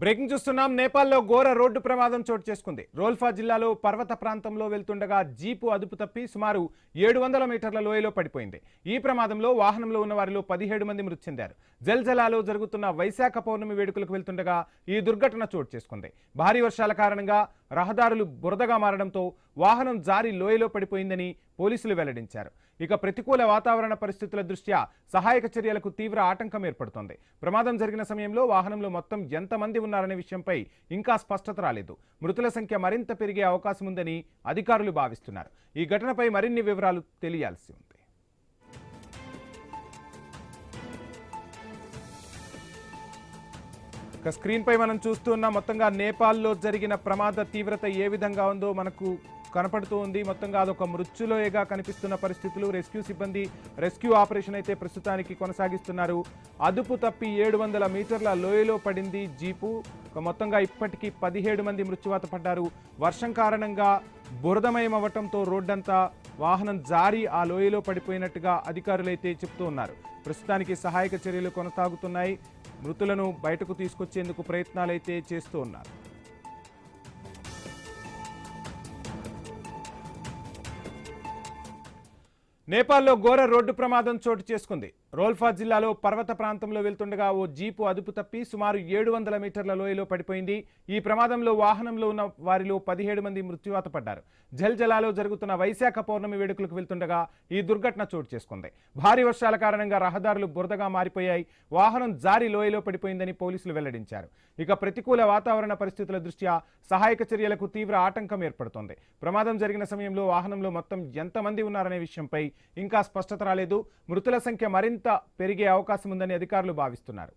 Breaking చూస్తున్నాం. నేపాల్లో ఘోర రోడ్డు ప్రమాదం చోటు చేసుకుంది. రోల్ఫా జిల్లాలో పర్వత ప్రాంతంలో వెళ్తుండగా జీపు అదుపు తప్పి సుమారు 700 మీటర్ల లోయలో పడిపోయింది. ఈ ప్రమాదంలో వాహనంలో ఉన్న వారిలో 17 మంది మృతి చెందారు. జల్జలాలో జరుగుతున్న వైశాఖ పౌర్ణమి వేడుకలకు వెళ్తుండగా ఈ దుర్ఘటన చోటు చేసుకుంది. భారీ వర్షాల కారణంగా రహదారులు బురదగా మారడంతో వాహనం జారి లోయలో పడిపోయిందని పోలీసులు వెల్లడించారు. ఇక ప్రతికూల వాతావరణ పరిస్థితుల దృష్ట్యా సహాయక చర్యలకు తీవ్ర ఆటంకం ఏర్పడుతోంది. ప్రమాదం జరిగిన సమయంలో వాహనంలో మొత్తం ఎంతమంది ఉన్నారనే విషయంపై ఇంకా స్పష్టత రాలేదు. మృతుల సంఖ్య మరింత పెరిగే అవకాశం ఉందని అధికారులు భావిస్తున్నారు. ఈ ఘటనపై మరిన్ని వివరాలు తెలియాల్సి ఉంది. ఇక స్క్రీన్ పై మనం చూస్తున్న మొత్తంగా నేపాల్లో జరిగిన ప్రమాద తీవ్రత ఏ విధంగా ఉందో మనకు కనపడుతూ ఉంది. మొత్తంగా అదొక మృత్యులోయగా కనిపిస్తున్న పరిస్థితులు. రెస్క్యూ సిబ్బంది రెస్క్యూ ఆపరేషన్ అయితే ప్రస్తుతానికి కొనసాగిస్తున్నారు. అదుపు తప్పి 700 మీటర్ల లోయలో పడింది జీపు. మొత్తంగా ఇప్పటికీ 17 మంది మృత్యువాత పడ్డారు. వర్షం కారణంగా బురదమయం అవ్వటంతో రోడ్డంతా వాహనం జారి ఆ లోయలో పడిపోయినట్టుగా అధికారులైతే చెప్తూ ఉన్నారు. ప్రస్తుతానికి సహాయక చర్యలు కొనసాగుతున్నాయి. మృతులను బయటకు తీసుకొచ్చేందుకు ప్రయత్నాలైతే చేస్తూ ఉన్నారు. నేపాల్లో ఘోర రోడ్డు ప్రమాదం చోటు చేసుకుంది. రోల్ఫా జిల్లాలో పర్వత ప్రాంతంలో వెళ్తుండగా ఓ జీపు అదుపు తప్పి సుమారు 700 మీటర్ల లోయలో పడిపోయింది. ఈ ప్రమాదంలో వాహనంలో ఉన్న వారిలో 17 మంది మృత్యువాత పడ్డారు. జల్జలాలో జరుగుతున్న వైశాఖ పౌర్ణమి వేడుకలకు వెళ్తుండగా ఈ దుర్ఘటన చోటు చేసుకుంది. భారీ వర్షాల కారణంగా రహదారులు బురదగా మారిపోయాయి. వాహనం జారి లోయలో పడిపోయిందని పోలీసులు వెల్లడించారు. ఇక ప్రతికూల వాతావరణ పరిస్థితుల దృష్ట్యా సహాయక చర్యలకు తీవ్ర ఆటంకం ఏర్పడుతోంది. ప్రమాదం జరిగిన సమయంలో వాహనంలో మొత్తం ఎంతమంది ఉన్నారనే విషయంపై ఇంకా స్పష్టత రాలేదు. మృతుల సంఖ్య మరింత పెరిగే అవకాశం ఉందని అధికారులు భావిస్తున్నారు.